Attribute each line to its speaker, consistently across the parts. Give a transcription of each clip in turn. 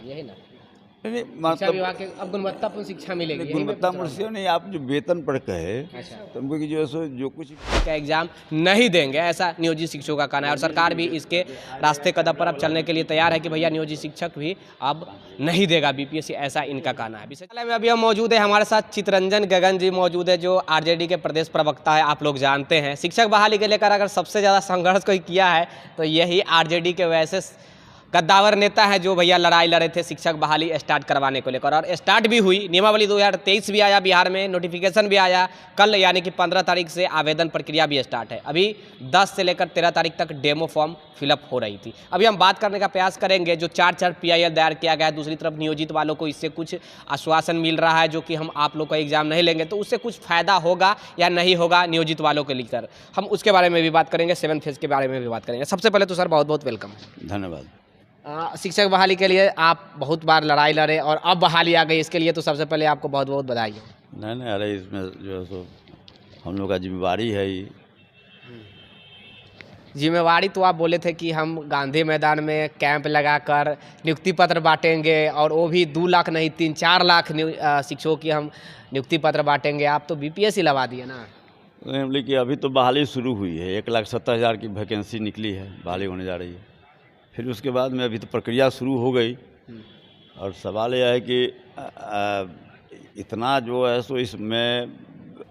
Speaker 1: यही ना,
Speaker 2: नहीं
Speaker 1: शिक्षा
Speaker 2: मतलब
Speaker 1: विभाग के अब गुणवत्तापूर्ण शिक्षा मिलेगी, यही मैं
Speaker 2: गुणवत्ता
Speaker 1: पूछ रहा हूँ।
Speaker 2: मुझसे नहीं, आप जो वेतन पर कहे
Speaker 1: अच्छा,
Speaker 2: तो उनको कि जो है सो जो कुछ
Speaker 1: का एग्जाम नहीं देंगे, ऐसा नियोजित शिक्षकों का कहना है। और सरकार भी इसके रास्ते कदम पर अब चलने के लिए तैयार है कि भैया नियोजित शिक्षक भी अब नहीं देगा बीपीएससी, ऐसा इनका कहना है। विषय में अभी हम मौजूद है, हमारे साथ चितरंजन गगन जी मौजूद है जो आरजेडी के प्रदेश प्रवक्ता है, आप लोग जानते हैं। शिक्षक बहाली के लेकर अगर सबसे ज़्यादा संघर्ष कोई किया है तो यही आरजेडी के वैसे कद्दावर नेता है जो भैया लड़ाई लड़े थे शिक्षक बहाली स्टार्ट करवाने को लेकर, और स्टार्ट भी हुई। नियमावली 2023 भी आया बिहार में, नोटिफिकेशन भी आया कल, यानी कि 15 तारीख से आवेदन प्रक्रिया भी स्टार्ट है। अभी 10 से लेकर 13 तारीख तक डेमो फॉर्म फिलअप हो रही थी। अभी हम बात करने का प्रयास करेंगे जो 4 PIL दायर किया गया है। दूसरी तरफ नियोजित वालों को इससे कुछ आश्वासन मिल रहा है जो कि हम आप लोग का एग्जाम नहीं लेंगे तो उससे कुछ फायदा होगा या नहीं होगा नियोजित वालों के लेकर, हम उसके बारे में भी बात करेंगे, 7 फेज के बारे में भी बात करेंगे। सबसे पहले तो सर बहुत बहुत वेलकम।
Speaker 2: धन्यवाद।
Speaker 1: शिक्षक बहाली के लिए आप बहुत बार लड़ाई लड़े और अब बहाली आ गई, इसके लिए तो सबसे पहले आपको बहुत बहुत बधाई हो।
Speaker 2: नहीं, अरे इसमें जो है सो हम लोग का जिम्मेवारी है ये।
Speaker 1: जिम्मेवारी तो आप बोले थे कि हम गांधी मैदान में कैंप लगाकर नियुक्ति पत्र बांटेंगे, और वो भी 2 लाख नहीं 3-4 लाख शिक्षकों की हम नियुक्ति पत्र बांटेंगे। आप तो बीपीएससी लगा दिए ना।
Speaker 2: लेकिन अभी तो बहाली शुरू हुई है, 1,70,000 की वैकेंसी निकली है, बहाली होने जा रही है। फिर उसके बाद में अभी तो प्रक्रिया शुरू हो गई, और सवाल यह है कि इतना जो है सो इसमें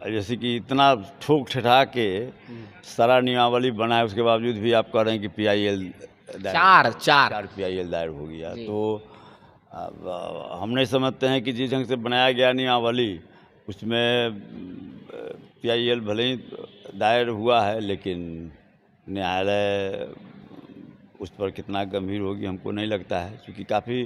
Speaker 2: जैसे कि इतना ठोक ठठा के सारा नियमावली बना है, उसके बावजूद भी आप कह रहे हैं कि PIL
Speaker 1: चार
Speaker 2: PIL दायर हो गया। तो अब हम नहीं समझते हैं कि जिस ढंग से बनाया गया नियमावली उसमें PIL भले ही दायर हुआ है, लेकिन न्यायालय उस पर कितना गंभीर होगी हमको नहीं लगता है, क्योंकि काफ़ी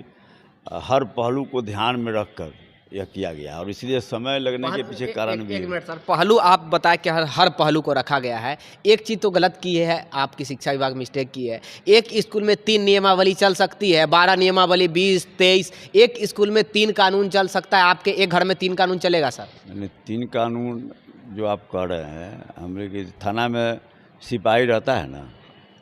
Speaker 2: हर पहलू को ध्यान में रखकर यह किया गया, और इसलिए समय लगने के पीछे कारण भी
Speaker 1: एक
Speaker 2: है।
Speaker 1: मिनट सर, पहलू आप बताएं कि हर पहलू को रखा गया है। एक चीज़ तो गलत की है, आपकी शिक्षा विभाग मिस्टेक की है। एक स्कूल में 3 नियमावली चल सकती है, 12 नियमावली 20, 23, एक स्कूल में 3 कानून चल सकता है। आपके एक घर में 3 कानून चलेगा सर?
Speaker 2: 3 कानून जो आप कह रहे हैं, हम लोग के थाना में सिपाही रहता है ना,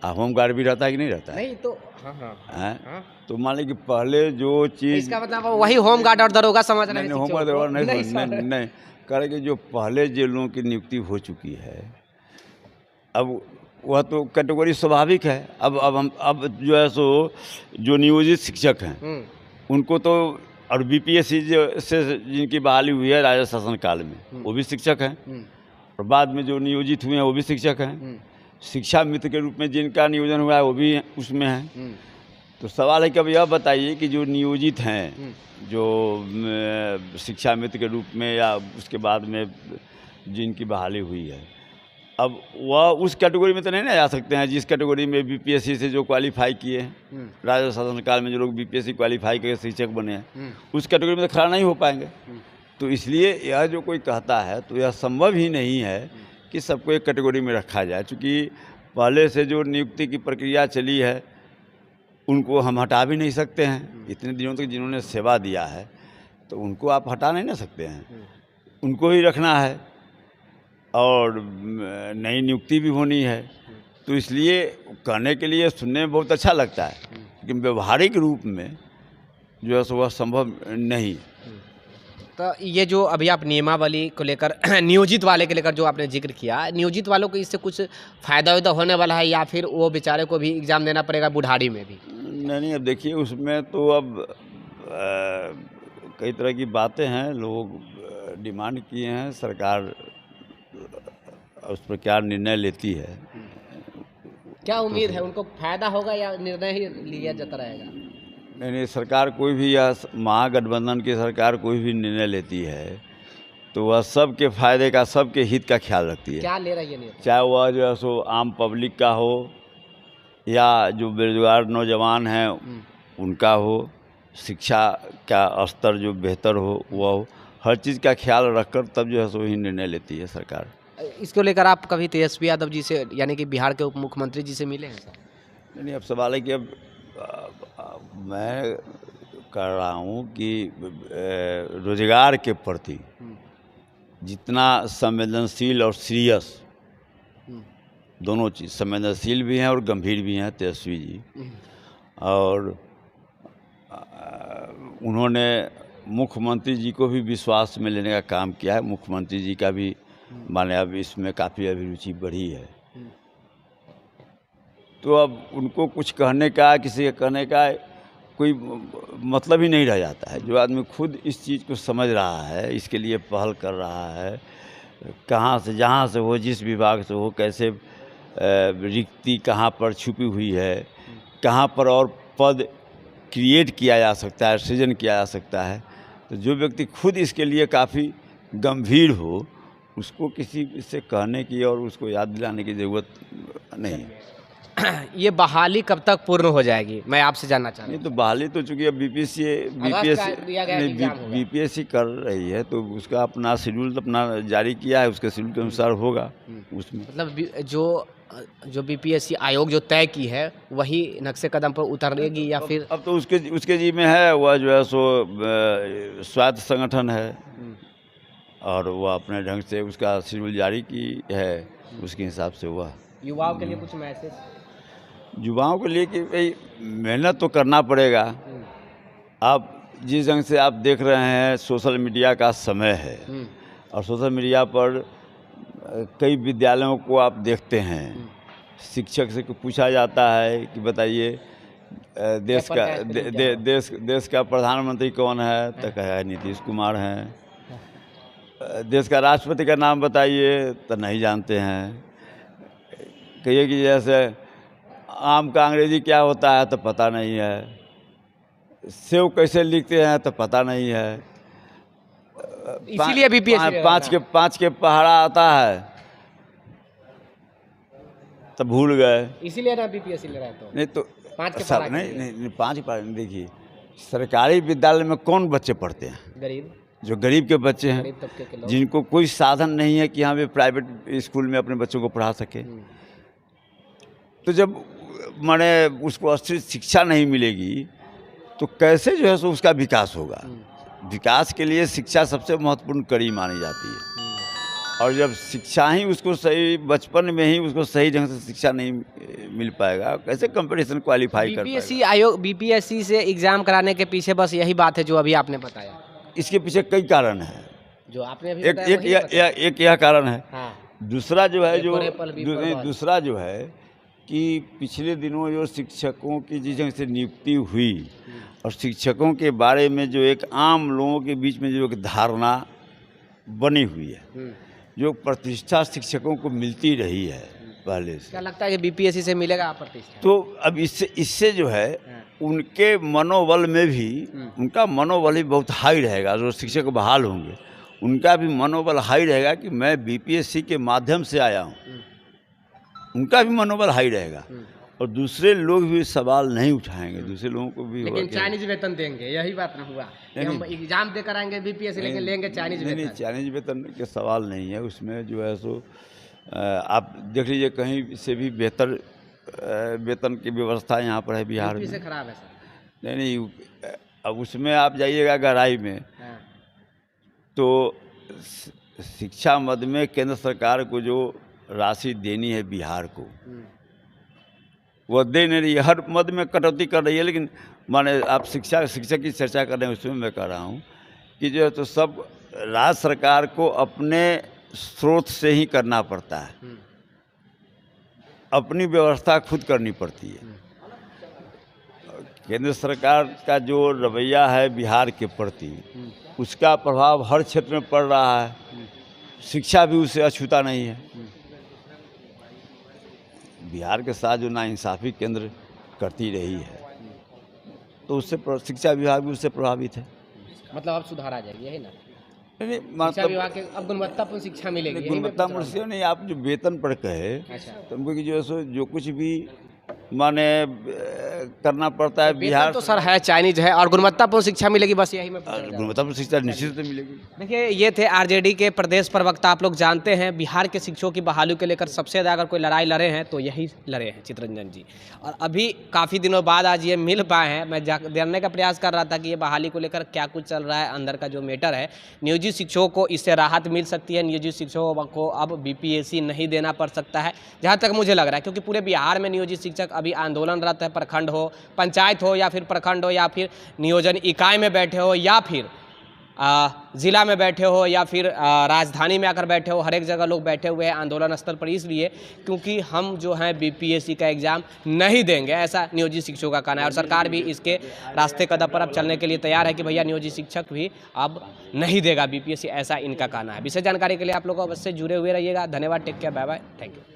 Speaker 2: होमगार्ड भी रहता है कि नहीं रहता है?
Speaker 1: नहीं तो हाँ।
Speaker 2: तो मान लीजिए कि पहले जो चीज़
Speaker 1: इसका मतलब वही होमगार्ड और दरोगा समझ रहे हैं
Speaker 2: नहीं, होमगार्ड
Speaker 1: शिक्षकों को?
Speaker 2: नहीं कह रहे कि जो पहले जेलों की नियुक्ति हो चुकी है, अब वह तो कैटेगरी स्वाभाविक है। अब जो है सो जो नियोजित शिक्षक हैं उनको तो, और बीपीएससी से जिनकी बहाली हुई है राजा शासन काल में, वो भी शिक्षक हैं, और बाद में जो नियोजित हुए हैं वो भी शिक्षक हैं। शिक्षा मित्र के रूप में जिनका नियोजन हुआ है वो भी उसमें है। तो सवाल है कि अब यह बताइए कि जो नियोजित हैं, जो शिक्षा मित्र के रूप में या उसके बाद में जिनकी बहाली हुई है, अब वह उस कैटेगरी में तो नहीं ना जा सकते हैं जिस कैटेगरी में बीपीएससी से जो क्वालिफाई किए हैं, राजा शासन काल में जो लोग बीपीएससी क्वालिफाई करके शिक्षक बने हैं, उस कैटेगरी में तो खड़ा नहीं हो पाएंगे। तो इसलिए यह जो कोई कहता है तो यह संभव ही नहीं है कि सबको एक कैटेगरी में रखा जाए, क्योंकि पहले से जो नियुक्ति की प्रक्रिया चली है उनको हम हटा भी नहीं सकते हैं। इतने दिनों तक जिन्होंने सेवा दिया है तो उनको आप हटा नहीं ना सकते हैं, उनको ही रखना है, और नई नियुक्ति भी होनी है। तो इसलिए कहने के लिए सुनने में बहुत अच्छा लगता है, लेकिन व्यवहारिक रूप में जो है सो वह संभव नहीं।
Speaker 1: तो ये जो अभी आप नियमावली को लेकर नियोजित वाले के लेकर जो आपने जिक्र किया, नियोजित वालों को इससे कुछ फ़ायदा होने वाला है या फिर वो बेचारे को भी एग्ज़ाम देना पड़ेगा बुढ़ाड़ी में भी?
Speaker 2: नहीं, अब देखिए उसमें तो अब कई तरह की बातें हैं, लोग डिमांड किए हैं, सरकार उस पर क्या निर्णय लेती है।
Speaker 1: क्या उम्मीद है उनको फ़ायदा होगा या निर्णय ही लिया जाता रहेगा?
Speaker 2: नहीं, सरकार कोई भी, या महागठबंधन की सरकार कोई भी निर्णय लेती है तो वह सबके फायदे का, सबके हित का ख्याल रखती है।
Speaker 1: क्या ले रही है निर्णय?
Speaker 2: चाहे वह जो है सो आम पब्लिक का हो या जो बेरोजगार नौजवान हैं उनका हो, शिक्षा का स्तर जो बेहतर हो वह हो, हर चीज़ का ख्याल रखकर तब जो है सो ही निर्णय लेती है सरकार।
Speaker 1: इसको लेकर आप कभी तेजस्वी यादव जी से, यानी कि बिहार के उप मुख्यमंत्री जी से मिले हैं सर?
Speaker 2: नहीं, अब सवाल है कि अब मैं कर रहा हूँ कि रोजगार के प्रति जितना संवेदनशील और सीरियस, दोनों चीज़, संवेदनशील भी हैं और गंभीर भी हैं तेजस्वी जी, और उन्होंने मुख्यमंत्री जी को भी विश्वास में लेने का काम किया है। मुख्यमंत्री जी का भी माने अब इसमें काफ़ी अभिरुचि बढ़ी है। तो अब उनको कुछ कहने का, किसी के कहने का कोई मतलब ही नहीं रह जाता है। जो आदमी खुद इस चीज़ को समझ रहा है, इसके लिए पहल कर रहा है, कहाँ से, जहाँ से हो, जिस विभाग से हो, कैसे रिक्ति कहाँ पर छुपी हुई है, कहाँ पर और पद क्रिएट किया जा सकता है, सृजन किया जा सकता है, तो जो व्यक्ति खुद इसके लिए काफ़ी गंभीर हो, उसको किसी से कहने की और उसको याद दिलाने की ज़रूरत नहीं है।
Speaker 1: ये बहाली कब तक पूर्ण हो जाएगी, मैं आपसे जानना चाह रहा
Speaker 2: नहीं तो बहाली तो चूँकि अब बीपीएससी कर रही है, तो उसका अपना शेड्यूल अपना जारी किया है, उसके शेड्यूल के अनुसार होगा उसमें।
Speaker 1: मतलब जो बीपीएससी आयोग जो तय की है वही नक्शे कदम पर उतरेगी या फिर
Speaker 2: अब तो उसके जी में है, वह जो है सो स्वायत्त संगठन है और वह अपने ढंग से उसका शेड्यूल जारी की है, उसके हिसाब से हुआ।
Speaker 1: युवाओं के लिए कुछ मैसेज?
Speaker 2: युवाओं के लिए कि भाई मेहनत तो करना पड़ेगा। आप जिस ढंग से आप देख रहे हैं, सोशल मीडिया का समय है और सोशल मीडिया पर कई विद्यालयों को आप देखते हैं, शिक्षक से पूछा जाता है कि बताइए देश का प्रधानमंत्री कौन है, तो कहा नीतीश कुमार हैं। देश का राष्ट्रपति का नाम बताइए, तो नहीं जानते हैं। कहिए कि जैसे आम का अंग्रेजी क्या होता है, तो पता नहीं है। सेव कैसे लिखते हैं, तो पता नहीं है।
Speaker 1: इसीलिए बीपीएससी
Speaker 2: पाँच के पहाड़ा आता है तो भूल गए,
Speaker 1: इसीलिए ना बीपीएससी ले रहा है। तो
Speaker 2: नहीं तो
Speaker 1: 5 के पहाड़ा
Speaker 2: नहीं 5 के पहाड़ा। देखिए, सरकारी विद्यालय में कौन बच्चे पढ़ते हैं?
Speaker 1: गरीब, जो
Speaker 2: गरीब के बच्चे हैं,
Speaker 1: गरीब तबके के लोग,
Speaker 2: जिनको कोई साधन नहीं है कि यहाँ पे प्राइवेट स्कूल में अपने बच्चों को पढ़ा सके। तो जब माने उसको अच्छी शिक्षा नहीं मिलेगी तो कैसे जो है सो उसका विकास होगा? विकास के लिए शिक्षा सबसे महत्वपूर्ण कड़ी मानी जाती है और जब शिक्षा ही उसको सही, बचपन में ही उसको सही ढंग से शिक्षा नहीं मिल पाएगा, कैसे कंपटीशन क्वालिफाई कर पाएगा?
Speaker 1: बीपीएससी आयोग बीपीएससी से एग्जाम कराने के पीछे बस यही बात है जो अभी आपने बताया?
Speaker 2: इसके पीछे कई कारण हैं।
Speaker 1: जो आपने अभी
Speaker 2: एक यह कारण है।
Speaker 1: हाँ।
Speaker 2: दूसरा जो है कि पिछले दिनों जो शिक्षकों की जिस ढंग से नियुक्ति हुई और शिक्षकों के बारे में जो एक आम लोगों के बीच में जो एक धारणा बनी हुई है, जो प्रतिष्ठा शिक्षकों को मिलती रही है पहले से,
Speaker 1: क्या लगता है कि बीपीएससी से मिलेगा प्रतिष्ठा?
Speaker 2: तो अब इससे जो है उनके मनोबल में भी, उनका मनोबल भी बहुत हाई रहेगा। जो शिक्षक बहाल होंगे उनका भी मनोबल हाई रहेगा कि मैं बीपीएससी के माध्यम से आया हूँ, उनका भी मनोबल हाई रहेगा और दूसरे लोग भी सवाल नहीं उठाएंगे, दूसरे लोगों को भी।
Speaker 1: लेकिन चाइनीज वेतन देंगे, यही बात ना हुआ कि हम एग्जाम देकर आएंगे बीपीएससी, लेकिन लेंगे चाइनीज वेतन।
Speaker 2: नहीं, चाइनीज वेतन के सवाल नहीं है उसमें। जो है सो आप देख लीजिए, कहीं से भी बेहतर वेतन की व्यवस्था यहाँ पर है बिहार में।
Speaker 1: से खराब है सर?
Speaker 2: नहीं, अब उसमें आप जाइएगा गहराई में तो शिक्षा मद में केंद्र सरकार को जो राशि देनी है बिहार को, वह दे नहीं रही है। हर मद में कटौती कर रही है। लेकिन माने आप शिक्षक की चर्चा कर रहे हैं, उसमें मैं कह रहा हूँ कि जो है तो सब राज्य सरकार को अपने स्रोत से ही करना पड़ता है, अपनी व्यवस्था खुद करनी पड़ती है। केंद्र सरकार का जो रवैया है बिहार के प्रति, उसका प्रभाव हर क्षेत्र में पड़ रहा है। शिक्षा भी उससे अछूता नहीं है। बिहार के साथ जो नाइंसाफ़ी केंद्र करती रही है, तो उससे शिक्षा विभाग भी उससे प्रभावित है।
Speaker 1: मतलब अब सुधार आ जाएगी, यही ना?
Speaker 2: नहीं,
Speaker 1: शिक्षा विभाग के अब गुणवत्तापूर्ण शिक्षा मिलेगी।
Speaker 2: गुणवत्तापूर्ण शिक्षा नहीं, आप जो वेतन पर कहे, तो हमको जो है सो जो कुछ भी माने करना पड़ता है बिहार
Speaker 1: तो सर है, चाइनीज है और गुणवत्तापूर्ण शिक्षा मिलेगी, बस यही में
Speaker 2: गुणवत्तापूर्ण शिक्षा निश्चित रूप से मिलेगी।
Speaker 1: देखिए, ये थे आरजेडी के प्रदेश प्रवक्ता। आप लोग जानते हैं बिहार के शिक्षकों की बहाली को लेकर सबसे ज़्यादा अगर कोई लड़ाई लड़े हैं तो यही लड़े हैं चितरंजन जी। और अभी काफ़ी दिनों बाद आज ये मिल पाए हैं। मैं जानने का प्रयास कर रहा था कि ये बहाली को लेकर क्या कुछ चल रहा है, अंदर का जो मैटर है। नियोजित शिक्षकों को इससे राहत मिल सकती है, नियोजित शिक्षकों को अब बीपीएससी नहीं देना पड़ सकता है, जहाँ तक मुझे लग रहा है, क्योंकि पूरे बिहार में नियोजित शिक्षक अभी आंदोलनरत है। प्रखंड हो, पंचायत हो या फिर प्रखंड हो या फिर नियोजन इकाई में बैठे हो या फिर ज़िला में बैठे हो या फिर राजधानी में आकर बैठे हो, हर एक जगह लोग बैठे हुए हैं आंदोलन स्थल पर, इसलिए क्योंकि हम जो हैं बीपीएससी का एग्ज़ाम नहीं देंगे, ऐसा नियोजित शिक्षकों का कहना है। और सरकार भी इसके रास्ते कदम पर अब चलने के लिए तैयार है कि भैया नियोजित शिक्षक भी अब नहीं देगा बीपीएससी, ऐसा इनका कहना है। विशेष जानकारी के लिए आप लोग अवश्य जुड़े हुए रहिएगा। धन्यवाद, take care, bye bye, thank you.